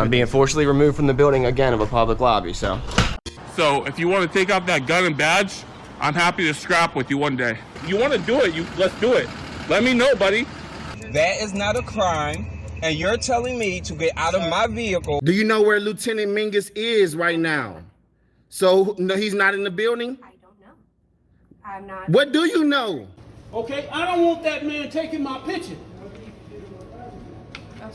I'm being forcibly removed from the building again of a public lobby, so. So if you want to take out that gun and badge, I'm happy to scrap with you one day. You want to do it, let's do it. Let me know, buddy. That is not a crime, and you're telling me to get out of my vehicle. Do you know where Lieutenant Mingus is right now? So no, he's not in the building? I don't know. I'm not. What do you know? Okay, I don't want that man taking my picture.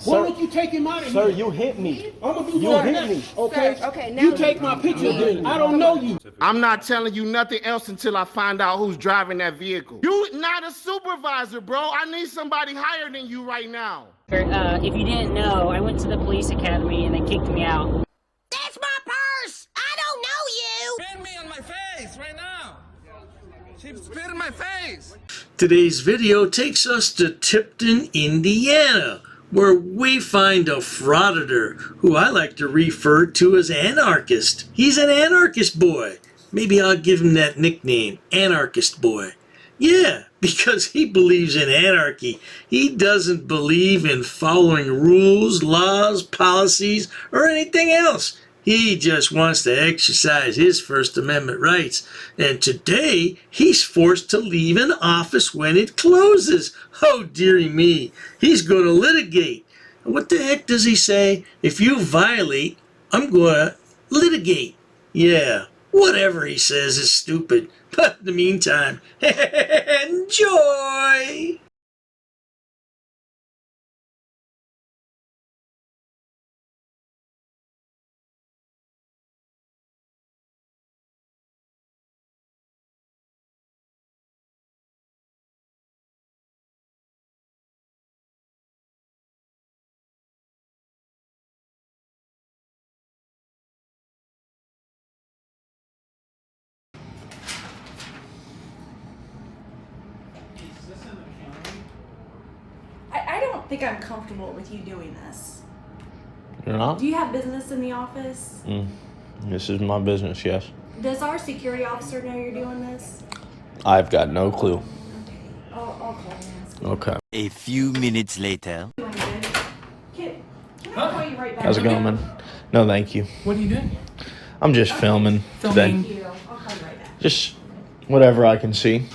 Why don't you take him out of here? Sir, you hit me. I'm gonna do You that hit next. me. Okay? Sir, okay, now you take my picture then. I don't know you. I'm not telling you nothing else until I find out who's driving that vehicle. You not a supervisor, bro. I need somebody higher than you right now. If you didn't know, I went to the police academy and they kicked me out. That's my purse! I don't know you! Spit me on my face right now! She spit in my face! Today's video takes us to Tipton, Indiana, where we find a frauditor, who I like to refer to as anarchist. He's an anarchist boy. Maybe I'll give him that nickname, Anarchist Boy. Yeah, because he believes in anarchy. He doesn't believe in following rules, laws, policies, or anything else. He just wants to exercise his First Amendment rights. And today, he's forced to leave an office when it closes. Oh, dearie me. He's going to litigate. And what the heck does he say? If you violate, I'm going to litigate. Yeah, whatever he says is stupid. But in the meantime, enjoy! I don't think I'm comfortable with you doing this. You're not? Do you have business in the office? This is my business, yes. Does our security officer know you're doing this? I've got no clue. Okay. I'll call him and ask him. Okay. A few minutes later. Doing good. Can I call you right back? How's it going, man? No, thank you. What are you doing? I'm just filming today. Thank you. I'll call you right back. Just whatever I can see.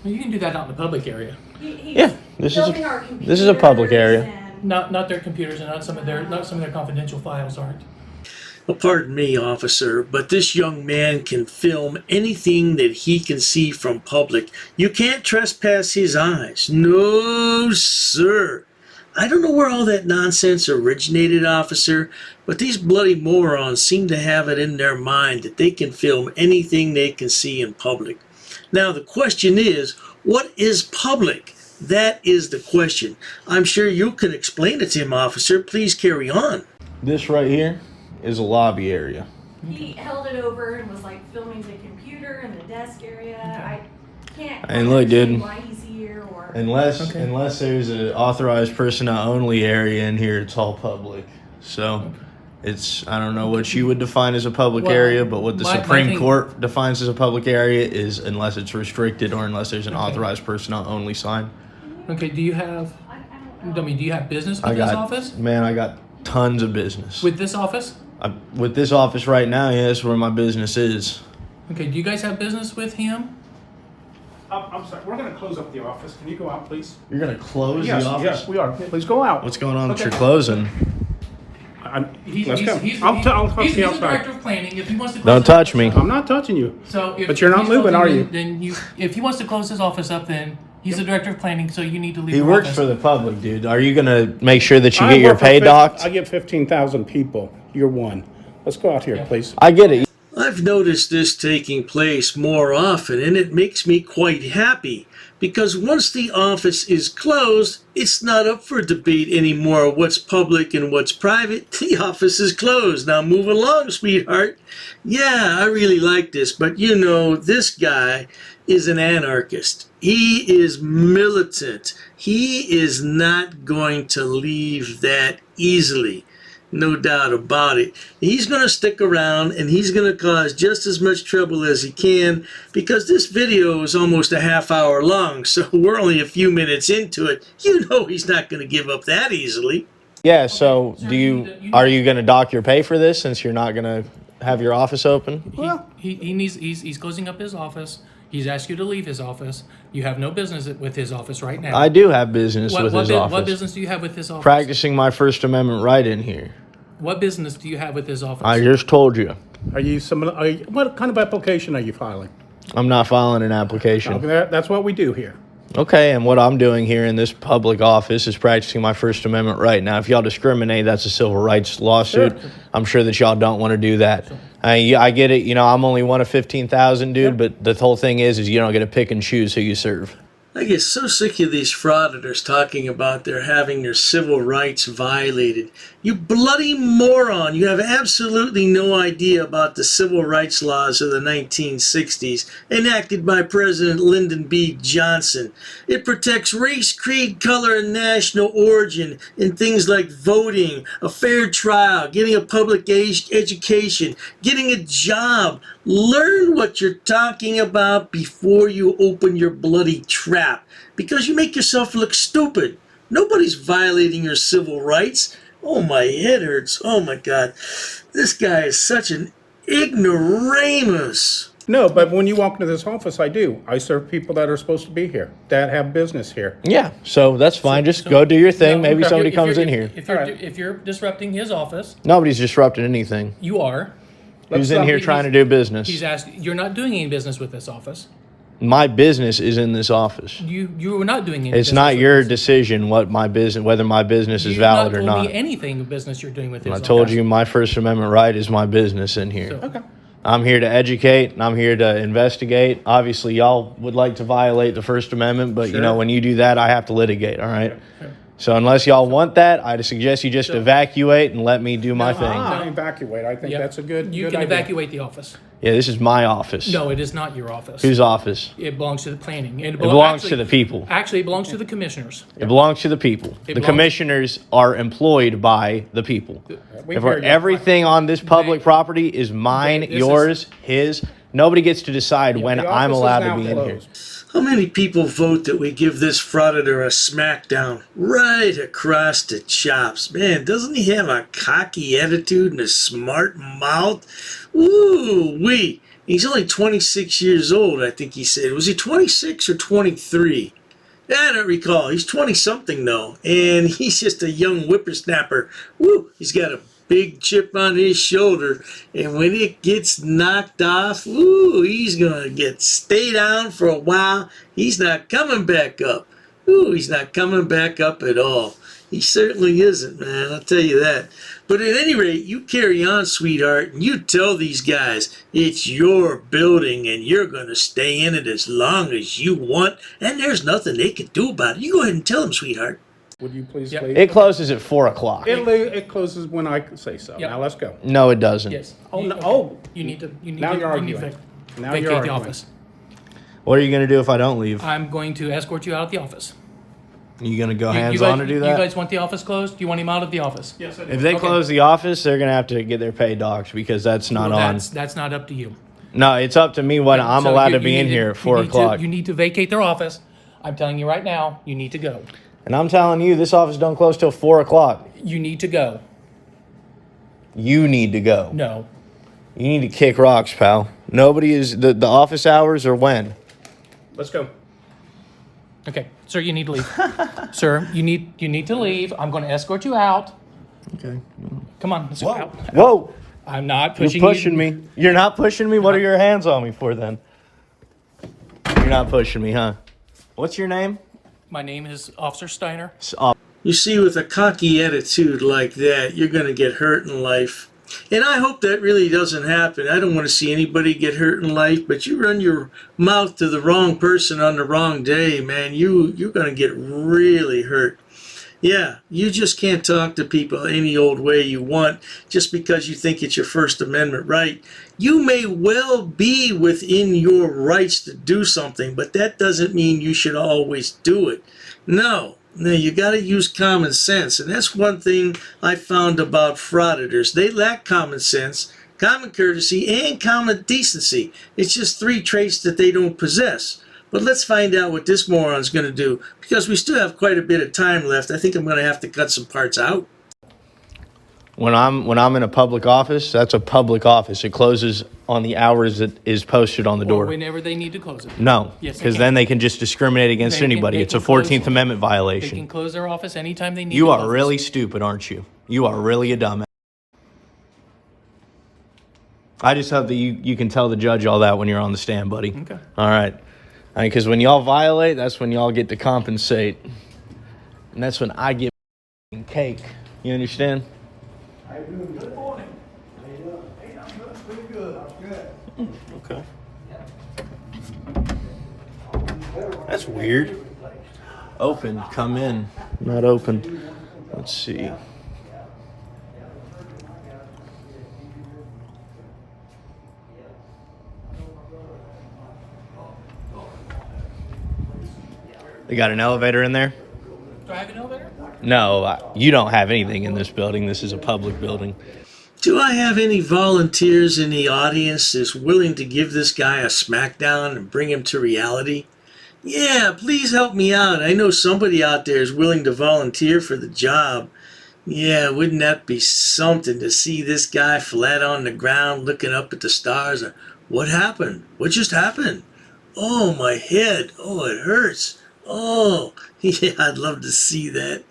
Well, you can do that out in the public area. He's Yeah, this is filming our a public computers area. and- Not their computers and not some of their confidential files aren't. Well, pardon me, officer, but this young man can film anything that he can see from public. You can't trespass his eyes. No, sir. I don't know where all that nonsense originated, officer, but these bloody morons seem to have it in their mind that they can film anything they can see in public. Now, the question is, what is public? That is the question. I'm sure you can explain it to him, officer. Please carry on. This right here is a lobby area. He held it over and was like filming the computer and the desk area. I can't And look, dude. understand why he's here or Unless there's an authorized personnel only area in here, it's all public. So it's, I don't know what you would define as a public area, but what the Supreme Court defines as a public area is unless it's restricted or unless there's an authorized personnel only sign. Okay, do you have do you have business with this office? Man, I got tons of business. With this office? With this office right now, yeah, that's where my business is. Okay, do you guys have business with him? I'm sorry, we're going to close up the office. Can you go out, please? You're gonna close Yes, the office? yes, we are. Please go out. What's going on with your closing? Let's go. He's I'll talk to the you outside. director of planning. If he wants to close Don't touch me. I'm not touching you. So if But you're not he's moving, closing, are you? Then if he wants to close his office up, then he's the director of planning. So you need to leave. He your works office. for the public, dude. Are you gonna make sure that you I get your work for pay fif- docked? I get 15,000 people. You're one. Let's go out here, please. I get it. I've noticed this taking place more often, and it makes me quite happy, because once the office is closed, it's not up for debate anymore what's public and what's private. The office is closed. Now move along, sweetheart. Yeah, I really like this, but you know, this guy is an anarchist. He is militant. He is not going to leave that easily. No doubt about it. He's going to stick around and he's going to cause just as much trouble as he can, because this video is almost a half hour long, so we're only a few minutes into it. You know he's not going to give up that easily. Yeah, so are you going to dock your pay for this since you're not going to have your office open? He's closing up his office. He's asked you to leave his office. You have no business with his office right now. I do have business with his office. What business do you have with his office? Practicing my First Amendment right in here. What business do you have with his office? I just told you. What kind of application are you filing? I'm not filing an application. Okay, that's what we do here. Okay, and what I'm doing here in this public office is practicing my First Amendment right. Now, if y'all discriminate, that's a civil rights lawsuit. Sure. I'm sure that y'all don't want to do that. I get it. You know, I'm only one of 15,000, dude, but the whole thing is you don't get to pick and choose who you serve. I get so sick of these frauditors talking about their having their civil rights violated. You bloody moron. You have absolutely no idea about the civil rights laws of the 1960s enacted by President Lyndon B. Johnson. It protects race, creed, color, and national origin in things like voting, a fair trial, getting a public education, getting a job. Learn what you're talking about before you open your bloody trap, because you make yourself look stupid. Nobody's violating your civil rights. Oh, my head hurts. Oh, my God. This guy is such an ignoramus. No, but when you walk into this office, I do. I serve people that are supposed to be here, that have business here. Yeah, so that's fine. Just go do your thing. Maybe somebody comes in here. If you're disrupting his office, Nobody's disrupting anything. you are. Who's in here trying to do business? He's asked. You're not doing any business with this office. My business is in this office. You were not doing any. It's business not with your this. decision whether my business is valid or You've not. not told me anything business you're doing with his I office. told you my First Amendment right is my business in here. Okay. I'm here to educate, and I'm here to investigate. Obviously, y'all would like to violate the First Amendment, but, you know, when you do that, I have to litigate, all right? Sure. So unless y'all want that, I'd suggest you just evacuate and let me do my thing. Evacuate. I think that's a good You good can idea. evacuate the office. Yeah, this is my office. No, it is not your office. Whose office? It belongs to the planning. It belongs to the people. Actually, it belongs to the commissioners. It belongs to the people. The commissioners are employed by the people. Everything on this public property is mine, yours, his. Nobody gets to decide when I'm allowed to be in here. How many people vote that we give this frauditor a smackdown right across the chops? Man, doesn't he have a cocky attitude and a smart mouth? Ooh-wee. He's only 26 years old, I think he said. Was he 26 or 23? I don't recall. He's 20-something, though, and he's just a young whippersnapper. Woo! He's got a big chip on his shoulder, and when it gets knocked off, ooh, he's gonna stay down for a while. He's not coming back up. Ooh, he's not coming back up at all. He certainly isn't, man, I'll tell you that. But at any rate, you carry on, sweetheart, and you tell these guys it's your building and you're gonna stay in it as long as you want, and there's nothing they can do about it. You go ahead and tell them, sweetheart. Would you please leave? It closes at 4 o'clock. It closes when I say so. Yep. Now let's go. No, it doesn't. Yes. Oh, no. Oh. You need to. Now you're arguing. Now vacate you're the arguing. office. What are you going to do if I don't leave? I'm going to escort you out of the office. You going to go You hands-on guys- to do that? You guys want the office closed? Do you want him out of the office? Yes, I do. If they Okay. close the office, they're going to have to get their pay docked because that's not Well, on. That's not up to you. No, it's up to me when I'm So allowed you- to be you in need here to- at 4 you need to- o'clock. You need to vacate their office. I'm telling you right now, you need to go. And I'm telling you, this office don't close till 4 o'clock. You need to go. You need to go. No. You need to kick rocks, pal. Nobody is... The office hours are when? Let's go. Okay, sir, you need to leave. Sir, you need to leave. I'm going to escort you out. Okay. Come on, let's go out. Whoa! I'm not You're pushing pushing me. You're not pushing me? What are your hands on me for, then? You're not pushing me, huh? What's your name? My name is Officer Steiner. You see, with a cocky attitude like that, you're going to get hurt in life. And I hope that really doesn't happen. I don't want to see anybody get hurt in life, but you run your mouth to the wrong person on the wrong day, man, you're going to get really hurt. Yeah, you just can't talk to people any old way you want just because you think it's your First Amendment right. You may well be within your rights to do something, but that doesn't mean you should always do it. No, you got to use common sense, and that's one thing I found about frauditors. They lack common sense, common courtesy, and common decency. It's just 3 traits that they don't possess. But let's find out what this moron's going to do, because we still have quite a bit of time left. I think I'm going to have to cut some parts out. When I'm in a public office, that's a public office. It closes on the hours that is posted on the door. Or whenever they need to close it. No, Yes, because then they can just discriminate against They can- anybody. they It's a can close- 14th Amendment They violation. can close their office anytime they need You to are close. really stupid, aren't you? You are really a dumbass. I just hope that you can tell the judge all that when you're on the stand, buddy. Okay. All right. Because when y'all violate, that's when y'all get to compensate. And that's when I get cake. You understand? Good morning. Hey, I'm doing pretty good. I'm good. Okay. That's weird. Open, come in. Not open. Let's see. They got an elevator in there? Do I have an elevator? No, you don't have anything in this building. This is a public building. Do I have any volunteers in the audience that's willing to give this guy a smackdown and bring him to reality? Yeah, please help me out. I know somebody out there is willing to volunteer for the job. Yeah, wouldn't that be something to see this guy flat on the ground looking up at the stars? What happened? What just happened? Oh, my head. Oh, it hurts. Oh, yeah, I'd love to see that.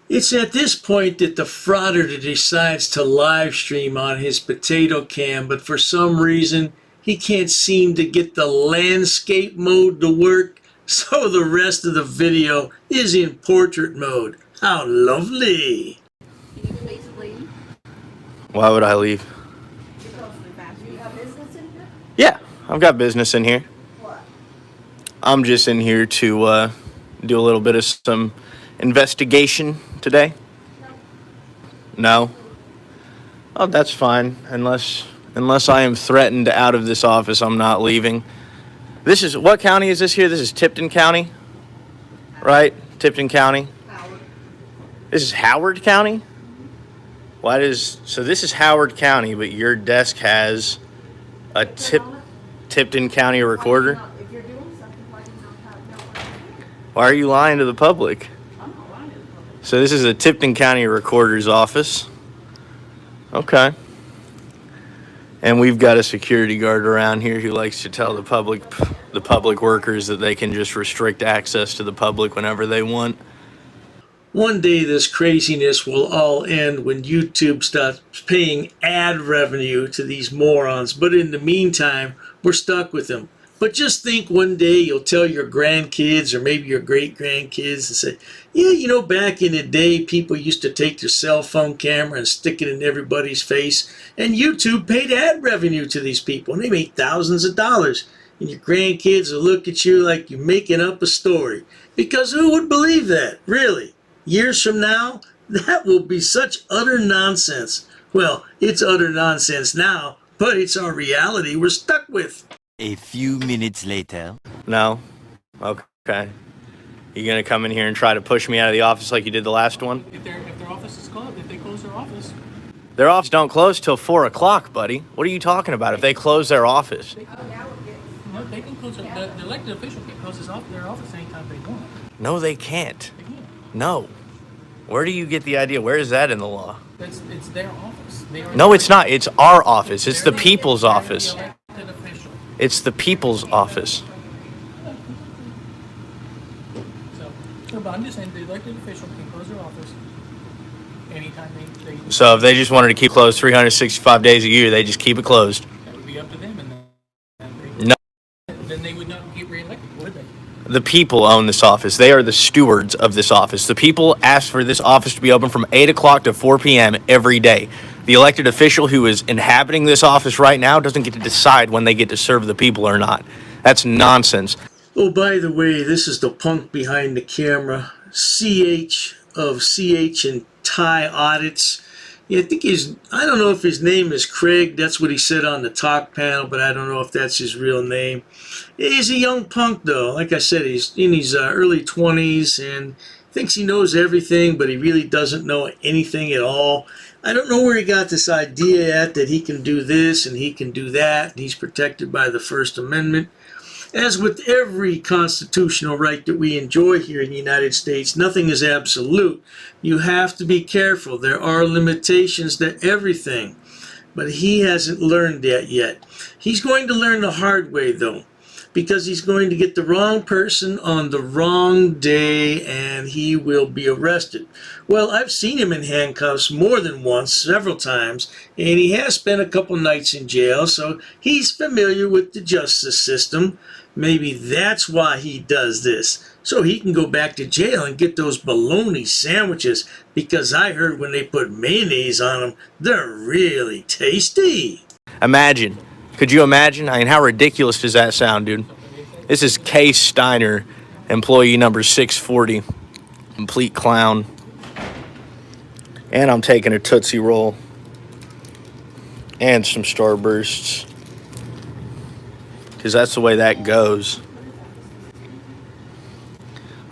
It's at this point that the Frauditor decides to live stream on his potato cam, but for some reason, he can't seem to get the landscape mode to work, so the rest of the video is in portrait mode. How lovely! Why would I leave? Yeah, I've got business in here. I'm just in here to do a little bit of some investigation today. No? Oh, that's fine. Unless I am threatened out of this office, I'm not leaving. This is, what county is this here? This is Tipton County? Right? Tipton County? Howard. This is Howard County? So this is Howard County, but your desk has a Tipton County recorder? Why are you lying to the public? So this is a Tipton County recorder's office. Okay. And we've got a security guard around here who likes to tell the public workers that they can just restrict access to the public whenever they want. One day this craziness will all end when YouTube stops paying ad revenue to these morons, but in the meantime, we're stuck with them. But just think one day you'll tell your grandkids or maybe your great-grandkids and say, yeah, you know, back in the day, people used to take their cell phone camera and stick it in everybody's face, and YouTube paid ad revenue to these people, and they made thousands of dollars. And your grandkids will look at you like you're making up a story. Because who would believe that, really? Years from now, that will be such utter nonsense. Well, it's utter nonsense now, but it's our reality we're stuck with. A few minutes later. No? Okay. You gonna come in here and try to push me out of the office like you did the last one? If their office is closed, if they close their office. Their office don't close till 4 o'clock, buddy. What are you talking about if they close their office? No, they can close the elected official can close their office anytime they want. No, they can't. They can. No. Where do you get the idea? Where is that in the law? It's their office. No, it's not. It's our office. It's the people's office. The elected official. It's the people's office. So, but I'm just saying the elected official can close their office anytime they So if they just wanted to keep closed 365 days a year, they just keep it closed. that would be up to them, No. then they would not get reelected, would they? The people own this office. They are the stewards of this office. The people asked for this office to be open from 8 o'clock to 4 p.m. every day. The elected official who is inhabiting this office right now doesn't get to decide when they get to serve the people or not. That's nonsense. Oh, by the way, this is the punk behind the camera, CH of CH and Thai Audits. Yeah, I don't know if his name is Craig. That's what he said on the talk panel, but I don't know if that's his real name. He's a young punk, though. Like I said, he's in his early 20s and thinks he knows everything, but he really doesn't know anything at all. I don't know where he got this idea at that he can do this and he can do that, and he's protected by the First Amendment. As with every constitutional right that we enjoy here in the United States, nothing is absolute. You have to be careful. There are limitations to everything. But he hasn't learned that yet. He's going to learn the hard way, though, because he's going to get the wrong person on the wrong day and he will be arrested. Well, I've seen him in handcuffs more than once, several times, and he has spent a couple nights in jail, so he's familiar with the justice system. Maybe that's why he does this, so he can go back to jail and get those bologna sandwiches, because I heard when they put mayonnaise on them, they're really tasty. Imagine. Could you imagine? I mean, how ridiculous does that sound, dude? This is Case Steiner, employee number 640. Complete clown. And I'm taking a Tootsie Roll. And some Starbursts. Because that's the way that goes.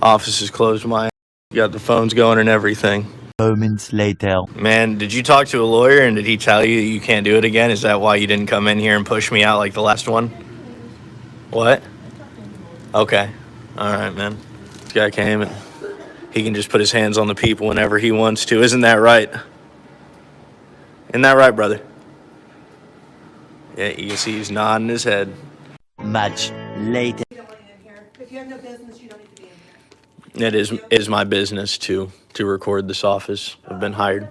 Office is closed, my got the phones going and everything. Moments later. Man, did you talk to a lawyer and did he tell you that you can't do it again? Is that why you didn't come in here and push me out like the last one? What? Okay. Alright, man. This guy came and he can just put his hands on the people whenever he wants to. Isn't that right? Isn't that right, brother? Yeah, you can see he's nodding his head. Much later. If you have no business, you don't need to be in here. It is my business to record this office. I've been hired.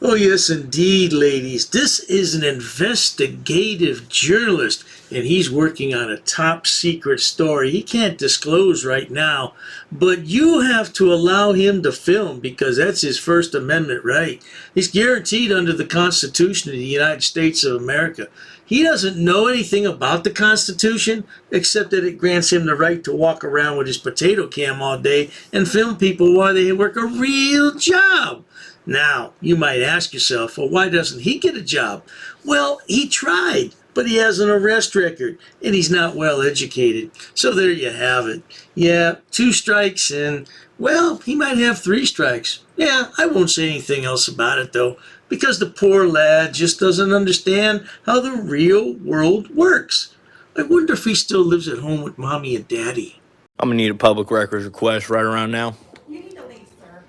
Oh, yes, indeed, ladies. This is an investigative journalist, and he's working on a top-secret story he can't disclose right now. But you have to allow him to film, because that's his First Amendment right. He's guaranteed under the Constitution of the United States of America. He doesn't know anything about the Constitution, except that it grants him the right to walk around with his potato cam all day and film people while they work a real job. Now, you might ask yourself, well, why doesn't he get a job? Well, he tried, but he has an arrest record, and he's not well educated. So there you have it. Yeah, 2 strikes, and, well, he might have 3 strikes. Yeah, I won't say anything else about it, though, because the poor lad just doesn't understand how the real world works. I wonder if he still lives at home with mommy and daddy. I'm gonna need a public records request right around now. You need to leave, sir.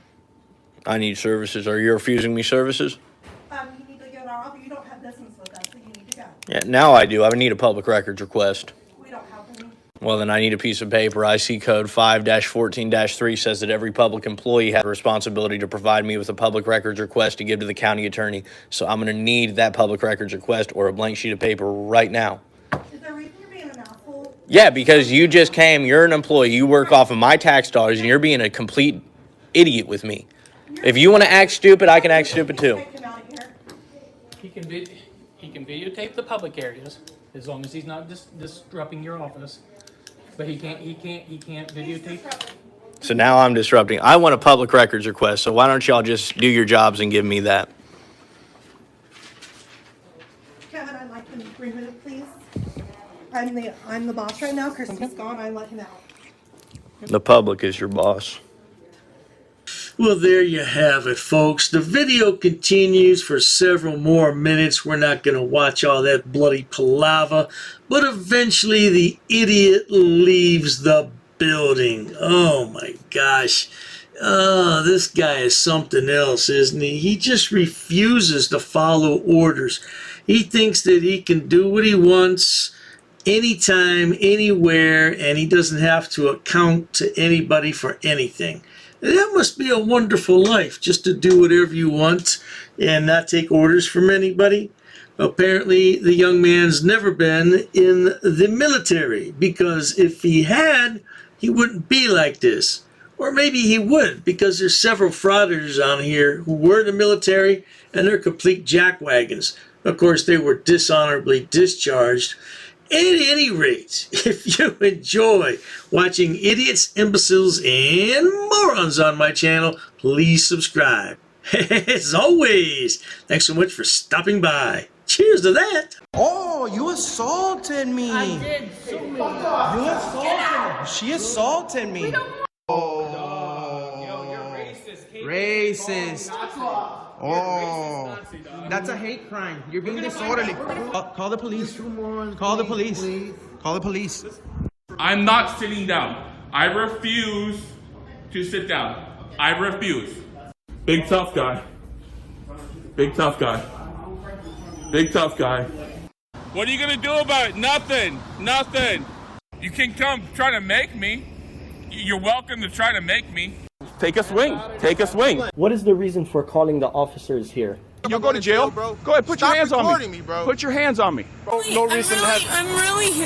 I need services. Are you refusing me services? You need to go to our office. You don't have business with us, so you need to go. Yeah, now I do. I need a public records request. We don't have any. Well, then I need a piece of paper. IC code 5-14-3 says that every public employee has a responsibility to provide me with a public records request to give to the county attorney. So I'm going to need that public records request or a blank sheet of paper right now. Is there a reason you're being an asshole? Yeah, because you just came. You're an employee. You work off of my tax dollars, and you're being a complete idiot with me. If you want to act stupid, I can act stupid too. He can videotape the public areas as long as he's not disrupting your office. But he can't videotape. So now I'm disrupting. I want a public records request, so why don't y'all just do your jobs and give me that? Kevin, I'd like to remove it, please. I'm the boss right now. Kristen's gone. I let him out. The public is your boss. Well, there you have it, folks. The video continues for several more minutes. We're not going to watch all that bloody palaver, but eventually the idiot leaves the building. Oh my gosh. This guy is something else, isn't he? He just refuses to follow orders. He thinks that he can do what he wants anytime, anywhere, and he doesn't have to account to anybody for anything. That must be a wonderful life, just to do whatever you want and not take orders from anybody. Apparently, the young man's never been in the military, because if he had, he wouldn't be like this. Or maybe he would, because there's several frauditors on here who were in the military, and they're complete jackwagons. Of course, they were dishonorably discharged. At any rate, if you enjoy watching idiots, imbeciles, and morons on my channel, please subscribe. As always, thanks so much for stopping by. Cheers to that. Oh, you assaulted me. I did. So many. You assaulted me. She assaulted me. Racist. Oh, that's a hate crime. You're being disorderly. Call the police. Call the police. Call the police. I'm not sitting down. I refuse to sit down. I refuse. Big tough guy. Big tough guy. Big tough guy. What are you gonna do about it? Nothing. Nothing. You can come try to make me. You're welcome to try to make me. Take a swing. Take a swing. What is the reason for calling the officers here? You'll go to jail, bro. Go ahead, put your hands on me. Bro. Put your hands on me. No reason to have. I'm really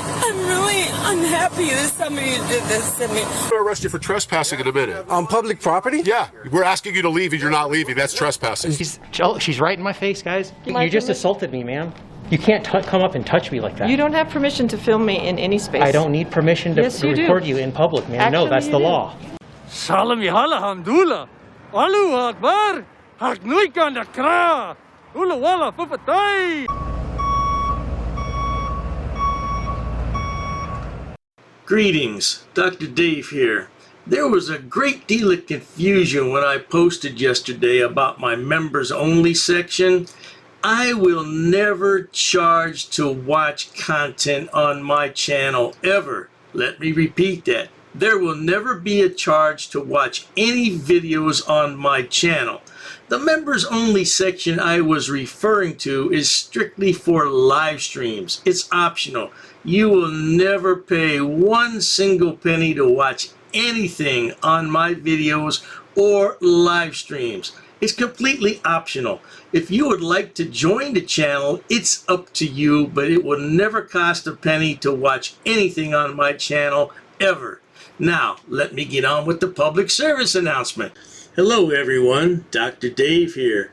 unhappy that somebody did this to me. We'll arrest you for trespassing in a minute. On public property? Yeah, we're asking you to leave and you're not leaving. That's trespassing. She's right in my face, guys. You just assaulted me, ma'am. You can't come up and touch me like that. You don't have permission to film me in any space. I don't need permission to record you in public, ma'am. No, that's the law. Salam yahala hamdullah. Allahu akbar. Haknuikan dakra. Ula wala fufatay. Greetings, Dr. Dave here. There was a great deal of confusion when I posted yesterday about my members only section. I will never charge to watch content on my channel ever. Let me repeat that. There will never be a charge to watch any videos on my channel. The members only section I was referring to is strictly for live streams. It's optional. You will never pay one single penny to watch anything on my videos or live streams. It's completely optional. If you would like to join the channel, it's up to you, but it will never cost a penny to watch anything on my channel ever. Now, let me get on with the public service announcement. Hello everyone, Dr. Dave here.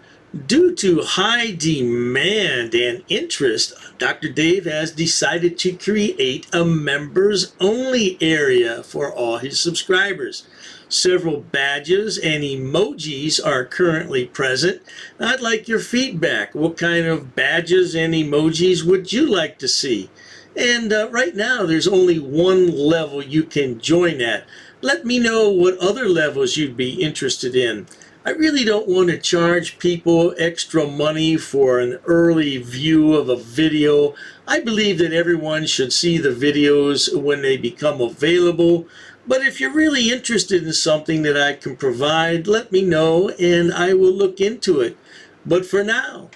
Due to high demand and interest, Dr. Dave has decided to create a members only area for all his subscribers. Several badges and emojis are currently present. I'd like your feedback. What kind of badges and emojis would you like to see? And right now there's only one level you can join at. Let me know what other levels you'd be interested in. I really don't want to charge people extra money for an early view of a video. I believe that everyone should see the videos when they become available. But if you're really interested in something that I can provide, let me know and I will look into it. But for now,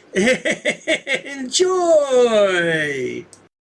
enjoy!